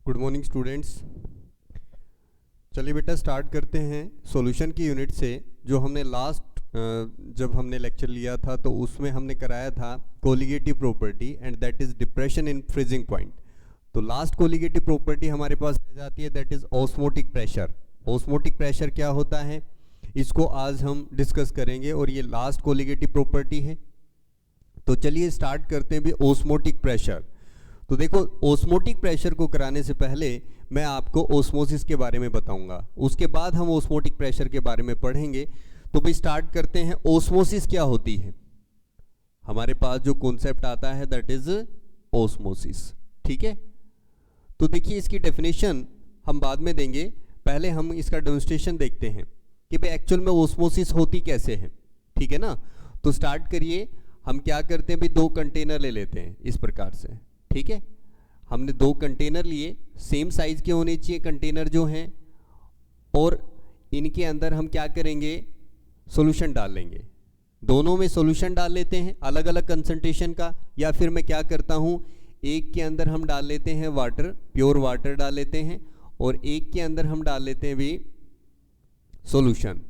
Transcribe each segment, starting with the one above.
Good morning students. चलिए बेटा start करते हैं सॉल्यूशन की यूनिट से। जो हमने लास्ट जब हमने लेक्चर लिया था तो उसमें हमने कराया था colligative property and that is depression in freezing point. तो लास्ट कोलिगेटिव प्रॉपर्टी हमारे पास रह जाती है, that is osmotic pressure. Osmotic pressure क्या होता है इसको आज हम डिस्कस करेंगे और ये लास्ट कोलिगेटिव प्रॉपर्टी है। तो चलिए स्टार्ट करते हैं भी ऑस्मोटिक प्रेशर। तो देखो ऑस्मोटिक प्रेशर को कराने से पहले मैं आपको ऑस्मोसिस के बारे में बताऊंगा, उसके बाद हम ऑस्मोटिक प्रेशर के बारे में पढ़ेंगे। तो भाई स्टार्ट करते हैं। ऑस्मोसिस क्या होती है? हमारे पास जो कॉन्सेप्ट आता है दैट इज ऑस्मोसिस। ठीक है, तो देखिए इसकी डेफिनेशन हम बाद में देंगे, पहले हम इसका डेमोन्स्ट्रेशन देखते हैं कि भाई एक्चुअल में ऑस्मोसिस होती कैसे है। ठीक है ना, तो स्टार्ट करिए। हम क्या करते हैं भाई, दो कंटेनर ले लेते हैं इस प्रकार से। ठीक है, हमने दो कंटेनर लिए, सेम साइज के होने चाहिए कंटेनर जो हैं, और इनके अंदर हम क्या करेंगे, सॉल्यूशन डाल लेंगे। दोनों में सॉल्यूशन डाल लेते हैं अलग अलग कंसंट्रेशन का, या फिर मैं क्या करता हूँ एक के अंदर हम डाल लेते हैं वाटर, प्योर वाटर डाल लेते हैं, और एक के अंदर हम डाल लेते हैं भी सॉल्यूशन।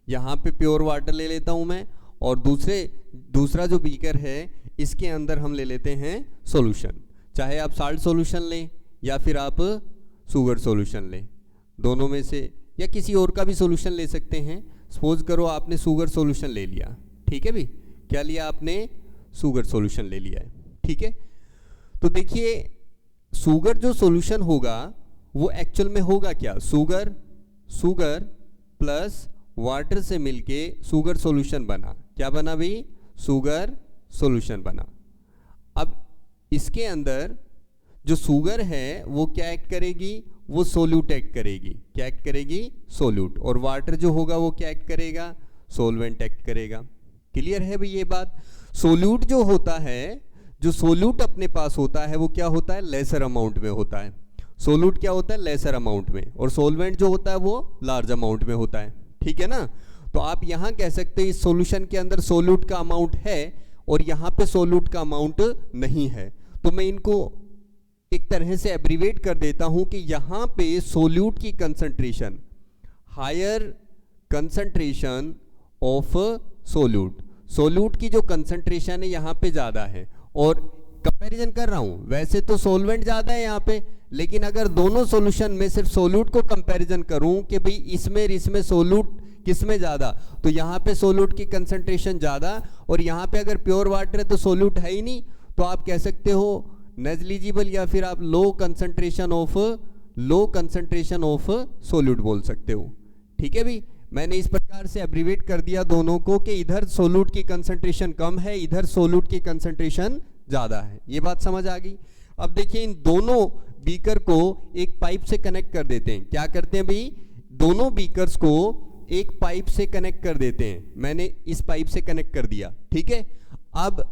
यहाँ पे प्योर वाटर ले लेता हूँ मैं, और दूसरा जो बीकर है इसके अंदर हम ले लेते हैं सॉल्यूशन। चाहे आप साल्ट सॉल्यूशन लें या फिर आप शुगर सॉल्यूशन लें, दोनों में से, या किसी और का भी सॉल्यूशन ले सकते हैं। सपोज करो आपने शुगर सॉल्यूशन ले लिया। ठीक है भी, क्या लिया आपने? शुगर सॉल्यूशन ले लिया है। ठीक है, तो देखिए शुगर जो सॉल्यूशन होगा वो एक्चुअल में होगा क्या, शुगर प्लस वाटर से मिलके शुगर सॉल्यूशन बना। क्या बना भाई? शुगर सॉल्यूशन बना। अब इसके अंदर जो शुगर है वो क्या एक्ट करेगी, वो सोल्यूट एक्ट करेगी। क्या एक्ट करेगी? सोल्यूट। और वाटर जो होगा वो क्या एक्ट करेगा? सोलवेंट एक्ट करेगा। क्लियर है भाई ये बात? सोल्यूट जो होता है, जो सोल्यूट अपने पास होता है वो क्या होता है, लेसर अमाउंट में होता है। सोल्यूट क्या होता है? लेसर अमाउंट में, और सोलवेंट जो होता है वो लार्ज अमाउंट में होता है। ठीक है ना, तो आप यहां कह सकते हैं इस सॉल्यूशन के अंदर सोल्यूट का अमाउंट है और यहां पे सोल्यूट का अमाउंट नहीं है। तो मैं इनको एक तरह से एब्रीवेट कर देता हूं कि यहां पे सोल्यूट की concentration, higher concentration of solute की जो कंसंट्रेशन है यहां पे ज्यादा है। और कंपैरिजन कर रहा हूं, वैसे तो सोलवेंट ज्यादा है यहां पे, लेकिन अगर दोनों सॉल्यूशन में सिर्फ सोल्यूट को कंपैरिजन करूं कि भाई इसमें सोल्यूट किसमें ज्यादा, तो यहाँ पे सोल्यूट की कंसंट्रेशन ज्यादा, और यहाँ पे अगर प्योर वाटर है तो सोल्यूट है ही नहीं, तो आप कह सकते हो नेग्लिजिबल, या फिर आप लो कंसंट्रेशन ऑफ सोल्यूट बोल सकते हो। ठीक है भी, मैंने इस प्रकार से एब्रीवेट कर दिया दोनों को कि इधर सोल्यूट की कंसंट्रेशन कम है, इधर सोल्यूट की कंसंट्रेशन ज्यादा है। ये बात समझ आ गई? अब देखिए इन दोनों बीकर को एक पाइप से कनेक्ट कर देते हैं। क्या करते हैं भाई, दोनों बीकर्स को एक पाइप से कनेक्ट कर देते हैं। मैंने इस पाइप से कनेक्ट कर दिया। ठीक है, अब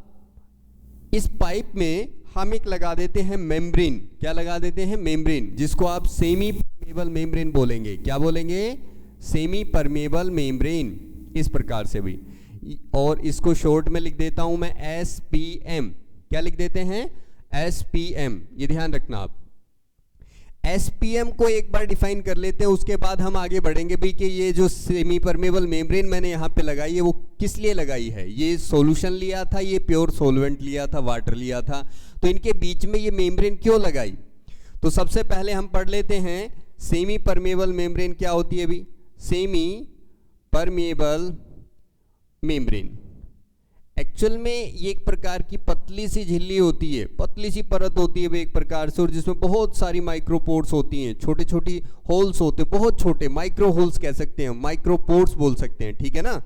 इस पाइप में हम एक लगा देते हैं मेम्ब्रेन। क्या लगा देते हैं? मेम्ब्रेन, जिसको आप सेमी परमेबल मेम्ब्रेन बोलेंगे। क्या बोलेंगे? सेमी परमेबल मेम्ब्रेन, इस प्रकार से भी। और इसको शॉर्ट में लिख देता हूं मैं SPM। क्या लिख देते हैं? SPM। ये ध्यान रखना आप। SPM को एक बार डिफाइन कर लेते हैं, उसके बाद हम आगे बढ़ेंगे भी कि ये जो सेमी परमेबल मेम्ब्रेन मैंने यहाँ पे लगाई है वो किस लिए लगाई है। ये सॉल्यूशन लिया था, ये प्योर सोलवेंट लिया था, वाटर लिया था, तो इनके बीच में ये मेम्ब्रेन क्यों लगाई? तो सबसे पहले हम पढ़ लेते हैं सेमी परमेबल मेम्ब्रेन क्या होती है भी। सेमी परमेबल मेम्ब्रेन एक्चुअल में ये एक प्रकार की पतली सी झिल्ली होती है, पतली सी परत होती है एक प्रकार से, और जिसमें बहुत सारी माइक्रोपोर्स होती हैं, छोटी छोटी होल्स होते हैं, बहुत छोटे माइक्रो होल्स कह सकते हैं, माइक्रोपोर्स बोल सकते हैं। ठीक है ना,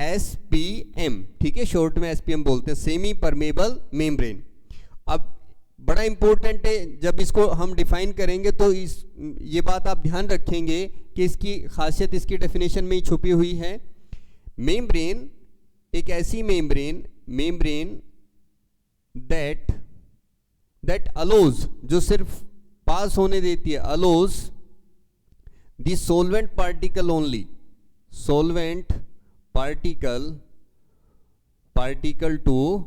SPM। ठीक है, शॉर्ट में SPM बोलते हैं, सेमी परमेबल मेम्ब्रेन। अब बड़ा इंपॉर्टेंट है, जब इसको हम डिफाइन करेंगे तो ये बात आप ध्यान रखेंगे कि इसकी खासियत इसकी डेफिनेशन में ही छुपी हुई है। मेम्ब्रेन एक ऐसी मेम्ब्रेन दैट अलोज, जो सिर्फ पास होने देती है, allows the solvent particle only, solvent particle to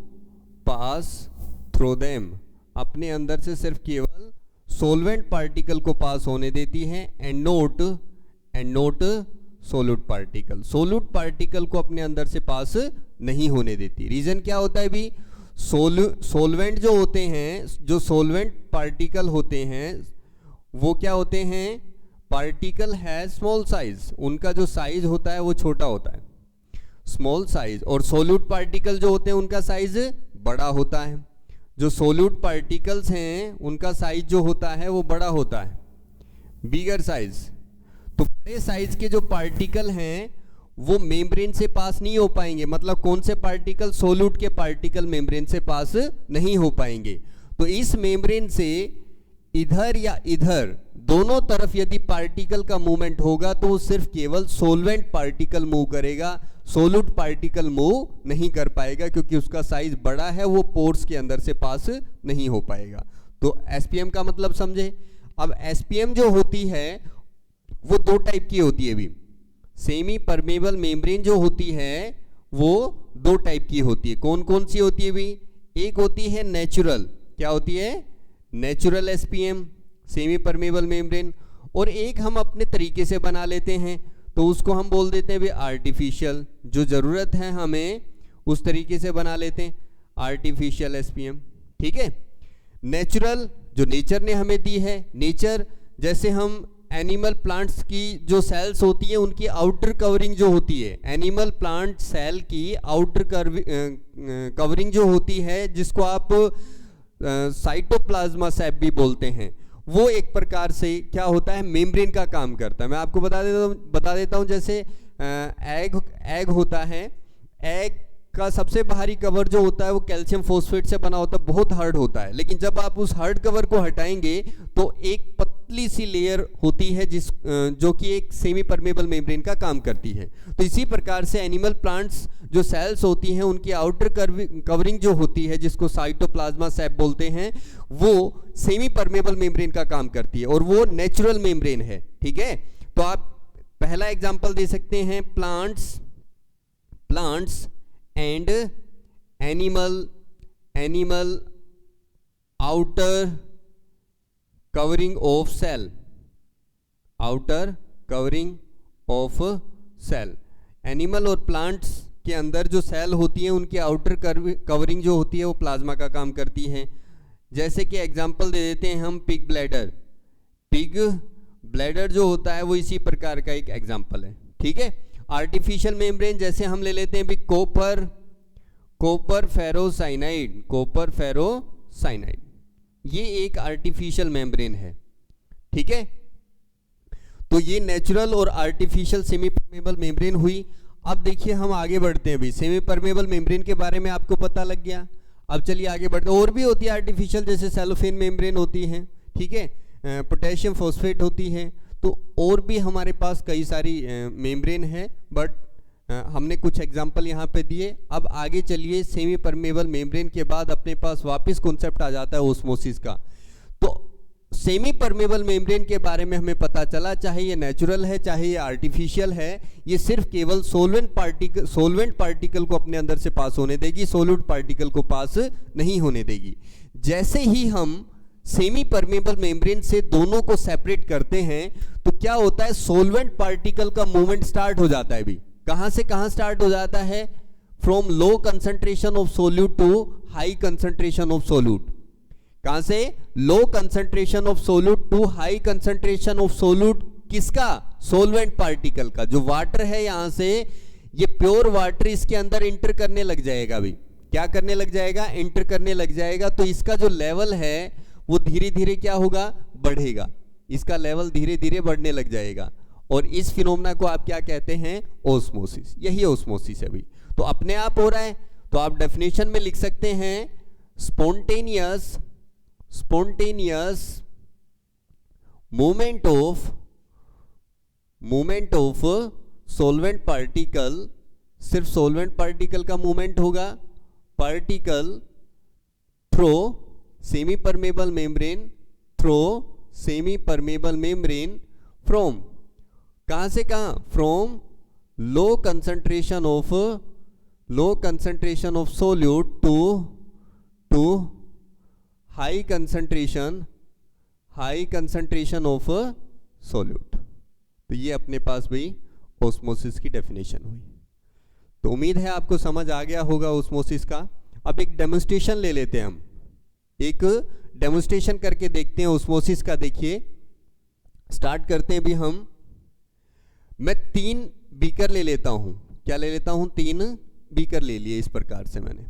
pass through them, अपने अंदर से सिर्फ केवल सोलवेंट पार्टिकल को पास होने देती है and note solute particle. Solute particle को अपने अंदर से पास नहीं होने देती। रीजन क्या होता है भी, सोलवेंट जो होते हैं, जो सोलवेंट पार्टिकल होते हैं वो क्या होते हैं, पार्टिकल है स्मॉल साइज, उनका जो साइज होता है वो छोटा होता है, स्मॉल साइज। और सोल्यूट पार्टिकल जो होते हैं उनका साइज बड़ा होता है। जो सोल्यूट पार्टिकल्स हैं उनका साइज जो होता है वो बड़ा होता है, बिगर साइज। तो बड़े साइज के जो पार्टिकल हैं वो मेम्ब्रेन से पास नहीं हो पाएंगे। मतलब कौन से पार्टिकल, सोल्यूट के पार्टिकल मेम्ब्रेन से पास नहीं हो पाएंगे। तो इस मेम्ब्रेन से इधर या इधर दोनों तरफ यदि पार्टिकल का मूवमेंट होगा तो वो सिर्फ केवल सोलवेंट पार्टिकल मूव करेगा, सोल्यूट पार्टिकल मूव नहीं कर पाएगा, क्योंकि उसका साइज बड़ा है, वो पोर्स के अंदर से पास नहीं हो पाएगा। तो एसपीएम का मतलब समझे। अब एसपीएम जो होती है वो दो टाइप की होती है भी। सेमी परमेबल मेम्ब्रेन जो होती है वो दो टाइप की होती है। कौन कौन सी होती है भी, एक होती है नेचुरल, क्या होती है, natural SPM, semi permeable membrane, और एक हम अपने तरीके से बना लेते हैं तो उसको हम बोल देते हैं भी आर्टिफिशियल। जो ज़रूरत है हमें उस तरीके से बना लेते हैं, आर्टिफिशियल एसपीएम। ठीक है। नेचुरल जो नेचर ने हमें दी है, नेचर जैसे हम एनिमल प्लांट्स की जो सेल्स होती है उनकी आउटर कवरिंग जो होती है, एनिमल प्लांट सेल की आउटर कवरिंग जो होती है, जिसको आप साइटोप्लाज्मा सेप भी बोलते हैं, वो एक प्रकार से क्या होता है, मेम्ब्रेन का काम करता है। मैं आपको बता देता हूँ जैसे एग होता है, एग का सबसे बाहरी कवर जो होता है वो कैल्शियम फॉस्फेट से बना होता है, बहुत हार्ड होता है। लेकिन जब आप उस हार्ड कवर को हटाएंगे तो एक पतली सी लेयर होती है जो कि एक सेमी परमेबल मेम्ब्रेन का काम करती है। तो इसी प्रकार से एनिमल प्लांट्स जो सेल्स होती हैं उनकी आउटर कवरिंग जो होती है, जिसको साइटोप्लाज्मा सेप बोलते हैं, वो सेमी परमेबल मेम्ब्रेन का काम करती है और वो नेचुरल मेम्ब्रेन है। ठीक है। तो आप पहला एग्जांपल दे सकते हैं, plants and animal outer covering of cell, outer covering of cell. Animal और प्लांट्स के अंदर जो सेल होती हैं उनकी आउटर कवरिंग जो होती है वो प्लाज्मा का काम करती है। जैसे कि एग्जांपल दे देते हैं हम, पिग ब्लैडर जो होता है वो इसी प्रकार का एक एग्जांपल है। ठीक है। आर्टिफिशियल मेम्ब्रेन जैसे हम ले लेते हैं भी कॉपर फेरोसाइनाइड, ये एक आर्टिफिशियल मेम्ब्रेन है। ठीक है। तो ये नेचुरल और आर्टिफिशियल सेमी परमेबल मेम्ब्रेन हुई। अब देखिए हम आगे बढ़ते हैं भी, सेमी परमेबल मेम्ब्रेन के बारे में आपको पता लग गया। अब चलिए आगे बढ़ते हैं। और भी होती है आर्टिफिशियल, जैसे सेलोफेन मेम्ब्रेन होती है। ठीक है। पोटेशियम फॉस्फेट होती है। तो और भी हमारे पास कई सारी मेम्ब्रेन है, बट हमने कुछ एग्जाम्पल यहाँ पे दिए। अब आगे चलिए, सेमी परमेबल मेम्ब्रेन के बाद अपने पास वापस कॉन्सेप्ट आ जाता है ऑस्मोसिस का। तो सेमी परमेबल मेम्ब्रेन के बारे में हमें पता चला, चाहे ये नेचुरल है चाहे ये आर्टिफिशियल है, ये सिर्फ केवल सोलवेंट पार्टिकल को अपने अंदर से पास होने देगी, सोल्यूट पार्टिकल को पास नहीं होने देगी। जैसे ही हम सेमी परमेबल मेम्ब्रेन से दोनों को सेपरेट करते हैं तो क्या होता है, सोलवेंट पार्टिकल का मूवमेंट स्टार्ट हो जाता है भी। कहां से कहां स्टार्ट हो जाता है, from low concentration of solute to high concentration of solute. कहां से, low concentration of solute to high concentration of solute. किसका, सोलवेंट पार्टिकल का। जो वाटर है यहां से, ये प्योर वाटर इसके अंदर इंटर करने लग जाएगा भी। क्या करने लग जाएगा, इंटर करने लग जाएगा। तो इसका जो लेवल है वो धीरे धीरे क्या होगा, बढ़ेगा। इसका लेवल धीरे धीरे बढ़ने लग जाएगा और इस फिनोमेना को आप क्या कहते हैं, ओस्मोसिस। यही ओस्मोसिस है भी। तो अपने आप हो रहा है। तो आप डेफिनेशन में लिख सकते हैं, spontaneous movement of solvent particle, सिर्फ सोलवेंट पार्टिकल का मूवमेंट होगा, particle through semi permeable membrane, from, कहां से कहां, from low concentration of solute to high high concentration of solute. तो ये अपने पास भी ओस्मोसिस की डेफिनेशन हुई। तो उम्मीद है आपको समझ आ गया होगा ओस्मोसिस का। अब एक डेमोन्स्ट्रेशन ले लेते हैं, हम एक डेमोन्स्ट्रेशन करके देखते हैं ओस्मोसिस का। देखिए स्टार्ट करते हैं भी हम। मैं 3 बीकर ले लेता हूं। क्या ले लेता हूं? 3 बीकर ले लिए। इस प्रकार से मैंने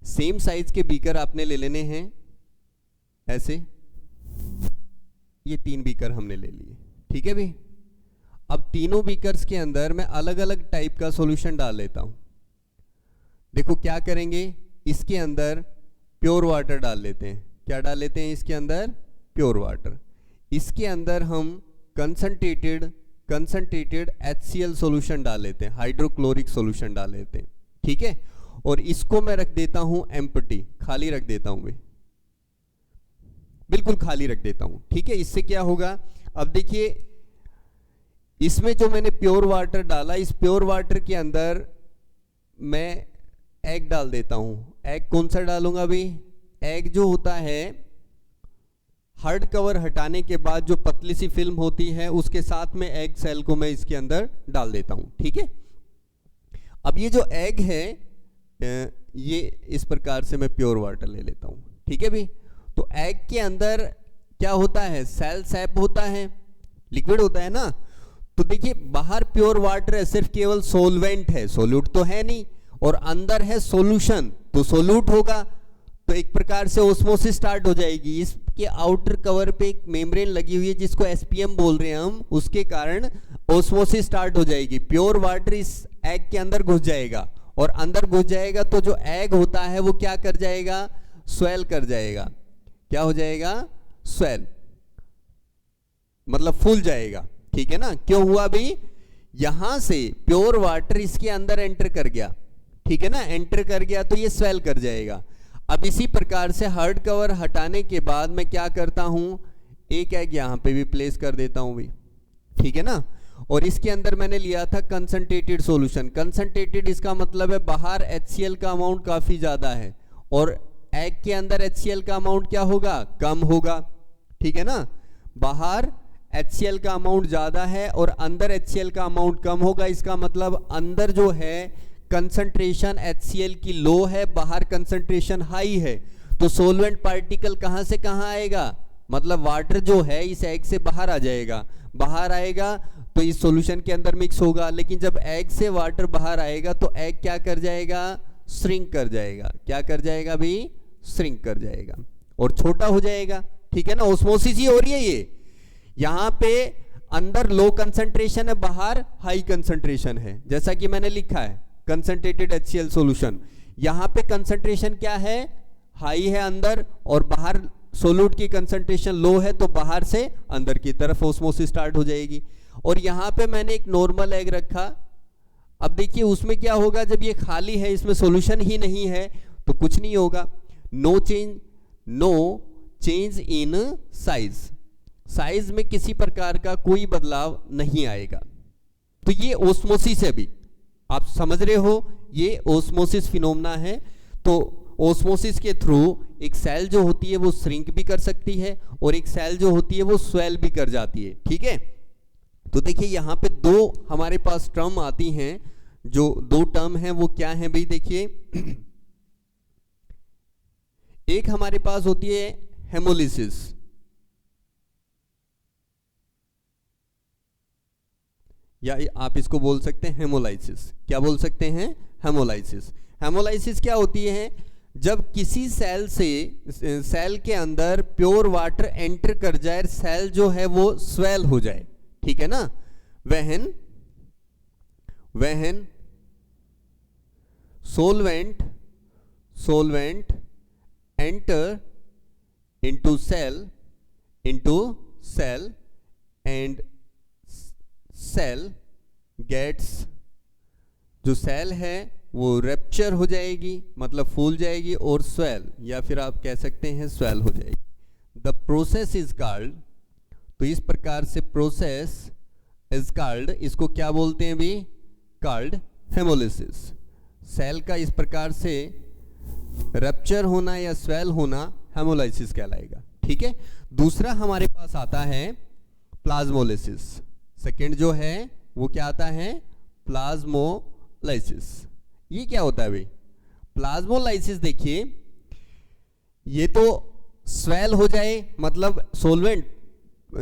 सेम साइज के बीकर आपने ले लेने हैं ऐसे। ये 3 बीकर हमने ले लिए, ठीक है भी। अब तीनों बीकर्स के अंदर मैं अलग अलग टाइप का सॉल्यूशन डाल लेता हूं। देखो क्या करेंगे, इसके अंदर प्योर वाटर डाल लेते हैं। क्या डाल लेते हैं इसके अंदर? Pure water. इसके अंदर हम कंसंट्रेटेड HCl सॉल्यूशन डाल लेते हैं, हाइड्रोक्लोरिक सॉल्यूशन डाल लेते हैं, ठीक है। और इसको मैं रख देता हूं एम्प्टी, खाली रख देता हूं भाई, बिल्कुल खाली रख देता हूं, ठीक है। इससे क्या होगा, अब देखिए इसमें जो मैंने प्योर वाटर डाला, इस प्योर वाटर के अंदर मैं एग डाल देता हूं। एग कौन सा डालूंगा भाई? एग जो होता है हार्ड कवर हटाने के बाद जो पतली सी फिल्म होती है, उसके साथ में एग सेल को मैं इसके अंदर डाल देता हूं, ठीक है। अब ये जो एग है, ये इस प्रकार से मैं प्योर वाटर ले लेता हूं, ठीक है भी। तो एग के अंदर क्या होता है? सेल सैप होता है, लिक्विड होता है ना। तो देखिए बाहर प्योर वाटर है, सिर्फ केवल सोलवेंट है, सोल्यूट तो है नहीं, और अंदर है सॉल्यूशन, तो सोल्यूट होगा। तो एक प्रकार से ओस्मोसिस स्टार्ट हो जाएगी। इसके आउटर कवर पे एक मेम्ब्रेन लगी हुई है जिसको एसपीएम बोल रहे हैं हम, उसके कारण ओस्मोसिस स्टार्ट हो जाएगी। प्योर वाटर इस एग के अंदर घुस जाएगा, और अंदर घुस जाएगा तो जो एग होता है वो क्या कर जाएगा? स्वेल कर जाएगा। क्या हो जाएगा? स्वेल, मतलब फूल जाएगा, ठीक है ना। क्यों हुआ भाई? यहां से प्योर वाटर इसके अंदर एंटर कर गया, ठीक है ना, एंटर कर गया तो ये स्वेल कर जाएगा। अब इसी प्रकार से हार्ड कवर हटाने के बाद मैं क्या करता हूं, एक एग यहां पे भी प्लेस कर देता हूं भी, ठीक है ना। और इसके अंदर मैंने लिया था कंसंट्रेटेड सॉल्यूशन। कंसंट्रेटेड इसका मतलब है बाहर HCl का अमाउंट काफी ज्यादा है, और एग के अंदर HCl का अमाउंट क्या होगा? कम होगा, ठीक है ना। बाहर HCl का अमाउंट ज्यादा है और अंदर HCl का अमाउंट कम होगा। इसका मतलब अंदर जो है कंसंट्रेशन HCl की लो है, बाहर कंसंट्रेशन हाई है। तो सोलवेंट पार्टिकल कहां से कहां आएगा? मतलब वाटर जो है इस एग से बाहर आ जाएगा। बाहर आएगा तो इस सॉल्यूशन के अंदर मिक्स होगा, लेकिन जब एग से वाटर बाहर आएगा तो एग क्या कर जाएगा? श्रिंक कर जाएगा। क्या कर जाएगा भाई? श्रिंक कर जाएगा और छोटा हो जाएगा, ठीक है ना। ओस्मोसिस ही हो रही है ये। यहां पे अंदर लो कंसंट्रेशन है, बाहर हाई कंसंट्रेशन है, जैसा कि मैंने लिखा है कंसंट्रेटेड HCl सॉल्यूशन। यहां पे कंसंट्रेशन क्या है? हाई है अंदर, और बाहर सोल्यूट की कंसंट्रेशन लो है, तो बाहर से अंदर की तरफ ओस्मोसिस स्टार्ट हो जाएगी। और यहां पे मैंने एक नॉर्मल एग रखा। अब देखिए उसमें क्या होगा, जब ये खाली है, इसमें सॉल्यूशन ही नहीं है, तो कुछ नहीं होगा। No change in size, size में किसी प्रकार का कोई बदलाव नहीं आएगा। तो ये ओस्मोसिस है। भी आप समझ रहे हो, ये ओस्मोसिस फिनोमेना है। तो ओस्मोसिस के थ्रू एक सेल जो होती है वो श्रिंक भी कर सकती है, और एक सेल जो होती है वो स्वेल भी कर जाती है, ठीक है। तो देखिए यहां पे 2 हमारे पास टर्म आती हैं। जो 2 टर्म हैं वो क्या है भाई? देखिए एक हमारे पास होती है हेमोलिसिस, या आप इसको बोल सकते हैं हेमोलाइसिस। क्या बोल सकते हैं? हेमोलाइसिस। हेमोलाइसिस क्या होती है? जब किसी सेल के अंदर प्योर वाटर एंटर कर जाए, सेल जो है वो स्वेल हो जाए, ठीक है ना। वहन solvent enter into cell and cell gets, जो सेल है वो रप्चर हो जाएगी, मतलब फूल जाएगी, और स्वेल, या फिर आप कह सकते हैं स्वेल हो जाएगी। द प्रोसेस इज कॉल्ड, तो इस प्रकार से प्रोसेस इज कॉल्ड, इसको क्या बोलते हैं भी? Called haemolysis. सेल का इस प्रकार से रप्चर होना या स्वेल होना हेमोलाइसिस कहलाएगा, ठीक ठीक है। दूसरा हमारे पास आता है प्लाज्मोलाइसिस। सेकंड जो है वो क्या आता है, प्लाज्मोलाइसिस। ये क्या होता है भाई? प्लाज्मोलाइसिस देखिए, ये तो स्वेल हो जाए, मतलब सोलवेंट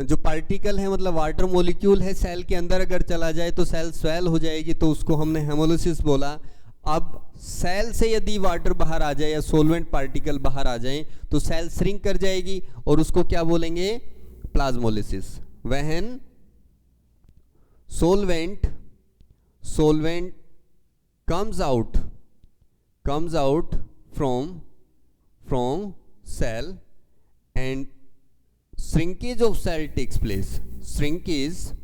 जो पार्टिकल है, मतलब वाटर मॉलिक्यूल है, सेल के अंदर अगर चला जाए तो सेल स्वेल हो जाएगी, तो उसको हमने हेमोलिसिस बोला। अब सेल से यदि वाटर बाहर आ जाए या सोलवेंट पार्टिकल बाहर आ जाए तो सेल श्रिंक कर जाएगी, और उसको क्या बोलेंगे, plasmolysis. When solvent comes out from cell and shrinkage of cell takes place. Shrinkage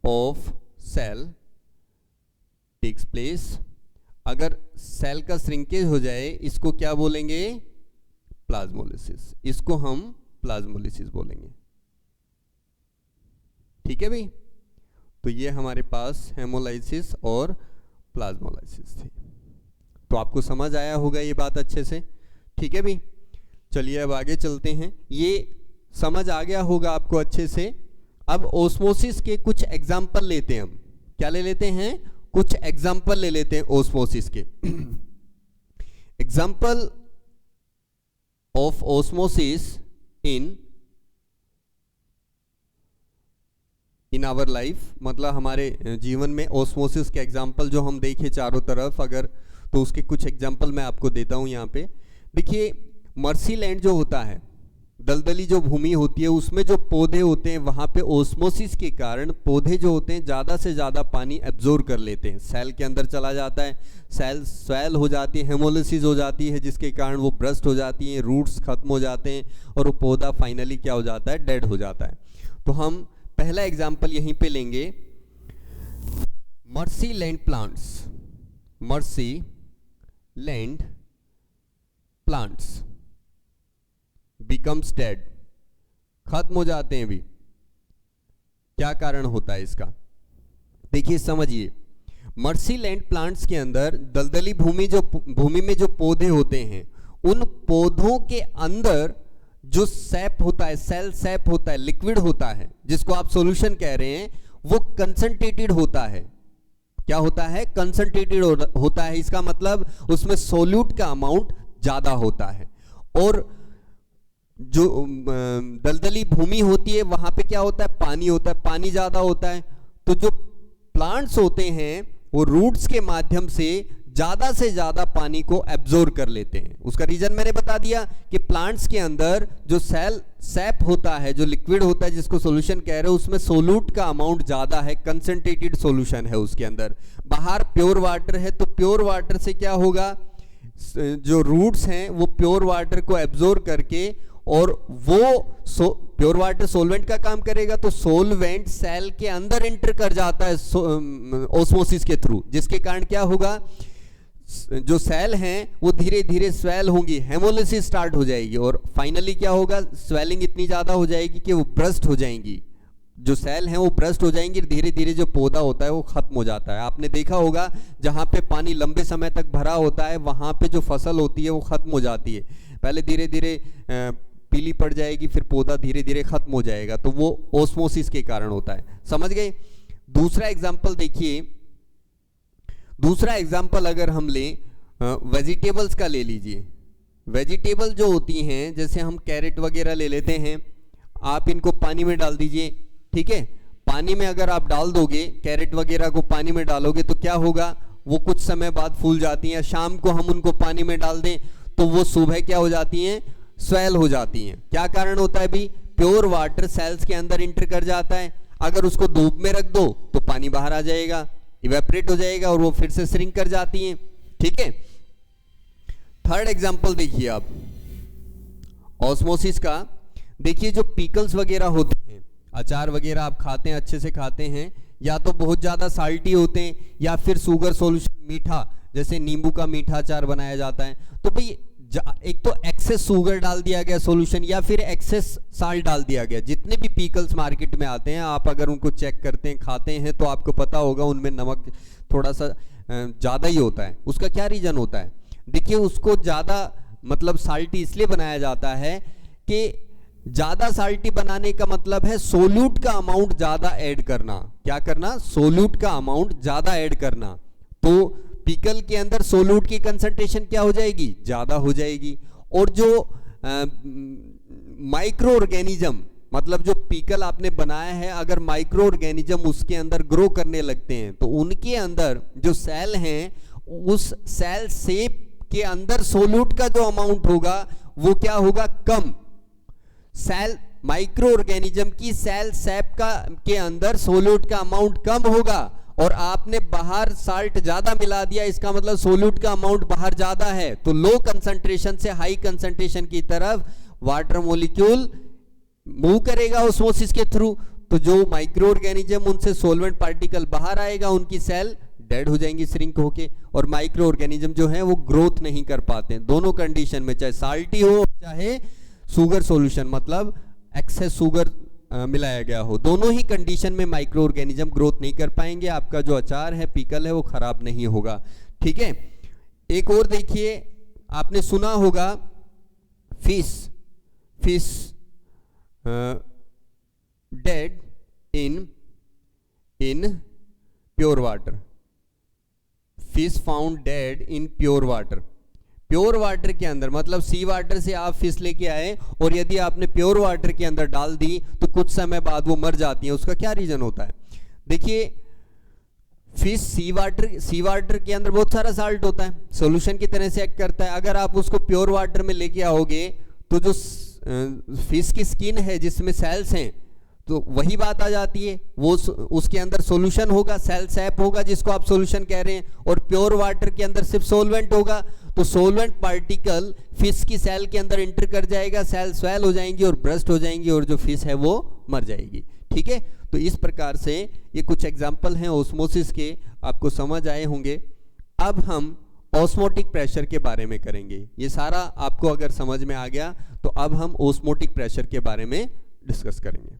of cell takes place. अगर सेल का श्रिंकेज हो जाए, इसको क्या बोलेंगे, प्लाज्मोलिसिस। इसको हम प्लाज्मोलिसिस बोलेंगे। ठीक है भाई, तो ये हमारे पास हेमोलाइसिस और प्लाज्मोलाइसिस थी। तो आपको समझ आया होगा ये बात अच्छे से, ठीक है भाई। चलिए अब आगे चलते हैं। ये समझ आ गया होगा आपको अच्छे से। अब ओस्मोसिस के कुछ एग्जाम्पल लेते हैं हम। क्या ले लेते हैं, कुछ एग्जाम्पल ले लेते हैं ओस्मोसिस के। Example of osmosis in our life, मतलब हमारे जीवन में ओस्मोसिस के एग्जाम्पल जो हम देखें चारों तरफ अगर, तो उसके कुछ एग्जाम्पल मैं आपको देता हूं यहाँ पे। देखिए, मर्सी लैंड जो होता है, दलदली जो भूमि होती है, उसमें जो पौधे होते हैं, वहाँ पे ओस्मोसिस के कारण पौधे जो होते हैं ज़्यादा से ज़्यादा पानी एब्जॉर्ब कर लेते हैं, सेल के अंदर चला जाता है, सेल स्वेल हो जाती है, हेमोलिसिस हो जाती है, जिसके कारण वो ब्रस्ट हो जाती हैं, रूट्स खत्म हो जाते हैं, और वो पौधा फाइनली क्या हो जाता है, डेड हो जाता है। तो हम पहला एग्जाम्पल यहीं पे लेंगे, mercy land plants. Mercy land plants becomes dead, खत्म हो जाते हैं भी। क्या कारण होता है इसका, देखिए समझिए। मर्सी लैंड प्लांट्स के अंदर दलदली भूमि में जो पौधे होते हैं, उन पौधों के अंदर जो सैप होता है, सेल सैप होता है, लिक्विड होता है, जिसको आप सॉल्यूशन कह रहे हैं, वो कंसंट्रेटेड होता है। क्या होता है, कंसंट्रेटेड होता है। इसका मतलब उसमें सोल्यूट का अमाउंट ज्यादा होता है। और जो दलदली भूमि होती है, वहां पे क्या होता है, पानी होता है, पानी ज्यादा होता है। तो जो प्लांट्स होते हैं वो रूट्स के माध्यम से ज्यादा पानी को एब्जॉर्ब कर लेते हैं। उसका रीजन मैंने बता दिया कि प्लांट्स के अंदर जो सेल सैप होता है, जो लिक्विड होता है, जिसको सॉल्यूशन कह रहे हैं, उसमें सोल्यूट का अमाउंट ज्यादा है, कंसंट्रेटेड सॉल्यूशन है उसके अंदर। बाहर प्योर वाटर है, तो प्योर वाटर से क्या होगा, जो रूट्स हैं वो प्योर वाटर को एब्जॉर्ब करके, और वो प्योर वाटर सोलवेंट का काम करेगा, तो सोलवेंट सेल के अंदर एंटर कर जाता है ओस्मोसिस के थ्रू, जिसके कारण क्या होगा, जो सेल हैं वो धीरे धीरे स्वेल होंगी, हेमोलिसिस स्टार्ट हो जाएगी, और फाइनली क्या होगा, स्वेलिंग इतनी ज्यादा हो जाएगी कि वो ब्रस्ट हो जाएंगी। जो सेल हैं वो ब्रस्ट हो जाएंगी, धीरे धीरे जो पौधा होता है वो खत्म हो जाता है। आपने देखा होगा जहां पे पानी लंबे समय तक भरा होता है, वहां पे जो फसल होती है वो खत्म हो जाती है। पहले धीरे धीरे पीली पड़ जाएगी, फिर पौधा धीरे धीरे खत्म हो जाएगा, तो वो ओस्मोसिस के कारण होता है। समझ गए। दूसरा एग्जाम्पल देखिए, दूसरा एग्जाम्पल अगर हम लें वेजिटेबल्स का ले लीजिए। वेजिटेबल जो होती हैं, जैसे हम कैरेट वगैरह ले लेते हैं, आप इनको पानी में डाल दीजिए, ठीक है। पानी में अगर आप डाल दोगे, कैरेट वगैरह को पानी में डालोगे, तो क्या होगा, वो कुछ समय बाद फूल जाती हैं। शाम को हम उनको पानी में डाल दें तो वो सुबह क्या हो जाती हैं, स्वेल हो जाती हैं। क्या कारण होता है भी, प्योर वाटर सेल्स के अंदर इंटर कर जाता है। अगर उसको धूप में रख दो तो पानी बाहर आ जाएगा, इवेपोरेट हो जाएगा, और वो फिर से श्रिंक कर जाती हैं, ठीक है। थर्ड एग्जांपल देखिए आप ऑस्मोसिस का। देखिए जो पिकल्स वगैरह होते हैं, अचार वगैरह आप खाते हैं, अच्छे से खाते हैं, या तो बहुत ज्यादा साल्टी होते हैं, या फिर शुगर सॉल्यूशन मीठा, जैसे नींबू का मीठा अचार बनाया जाता है। तो भाई एक तो एक्सेस शुगर डाल दिया गया सॉल्यूशन, या फिर एक्सेस साल्ट डाल दिया गया। जितने भी पिकल्स मार्केट में आते हैं, आप अगर उनको चेक करते हैं, खाते हैं, तो आपको पता होगा उनमें नमक थोड़ा सा ज़्यादा ही होता है। उसका क्या रीज़न होता है, देखिए उसको ज़्यादा मतलब साल्टी इसलिए बनाया जाता है कि ज्यादा साल्टी बनाने का मतलब है सोल्यूट का अमाउंट ज्यादा ऐड करना। क्या करना? सोल्यूट का अमाउंट ज्यादा ऐड करना। तो पिकल के अंदर सोल्यूट की कंसंट्रेशन क्या हो जाएगी? ज्यादा हो जाएगी। और जो माइक्रो ऑर्गेनिज्म, मतलब जो पिकल आपने बनाया है, अगर माइक्रो ऑर्गेनिज्म उसके अंदर ग्रो करने लगते हैं तो उनके अंदर जो सेल हैं उस सेल शेप के अंदर सोल्यूट का जो अमाउंट होगा वो क्या होगा? कम। सेल माइक्रो ऑर्गेनिज्म की सेल शेप के अंदर सोल्यूट का अमाउंट कम होगा और आपने बाहर साल्ट ज्यादा मिला दिया, इसका मतलब सोल्यूट का अमाउंट बाहर ज्यादा है। तो लो कंसंट्रेशन से हाई कंसंट्रेशन की तरफ वाटर मॉलिक्यूल मूव करेगा ऑस्मोसिस के थ्रू। तो जो माइक्रो ऑर्गेनिज्म उनसे सोलवेंट पार्टिकल बाहर आएगा, उनकी सेल डेड हो जाएंगी श्रिंक होके, और माइक्रो ऑर्गेनिज्म जो है वो ग्रोथ नहीं कर पाते। दोनों कंडीशन में, चाहे साल्टी हो चाहे शुगर सॉल्यूशन, मतलब एक्सेस शुगर मिलाया गया हो, दोनों ही कंडीशन में माइक्रो ऑर्गेनिज्म ग्रोथ नहीं कर पाएंगे। आपका जो अचार है, पिकल है, वो खराब नहीं होगा। ठीक है। एक और देखिए, आपने सुना होगा fish dead in pure water. Fish found dead in pure water. Pure water के अंदर मतलब सी वाटर से आप फिश लेके आए और यदि आपने प्योर वाटर के अंदर डाल दी तो कुछ समय बाद वो मर जाती है। उसका क्या रीजन होता है? देखिए, फिश सी वाटर के अंदर बहुत सारा साल्ट होता है, सॉल्यूशन की तरह से एक्ट करता है। अगर आप उसको प्योर वाटर में लेके आओगे तो जो फिश की स्किन है जिसमें सेल्स हैं, तो वही बात आ जाती है, वो उसके अंदर सॉल्यूशन होगा, सेल सैप होगा जिसको आप सॉल्यूशन कह रहे हैं, और प्योर वाटर के अंदर सिर्फ सॉल्वेंट होगा। तो सॉल्वेंट पार्टिकल फिश की सेल के अंदर एंटर कर जाएगा, सेल स्वेल हो जाएंगी और ब्रस्ट हो जाएंगी और जो फिश है वो मर जाएगी। ठीक है। तो इस प्रकार से ये कुछ एग्जाम्पल हैं ऑस्मोसिस के, आपको समझ आए होंगे। अब हम ऑस्मोटिक प्रेशर के बारे में करेंगे। ये सारा आपको अगर समझ में आ गया तो अब हम ऑस्मोटिक प्रेशर के बारे में डिस्कस करेंगे।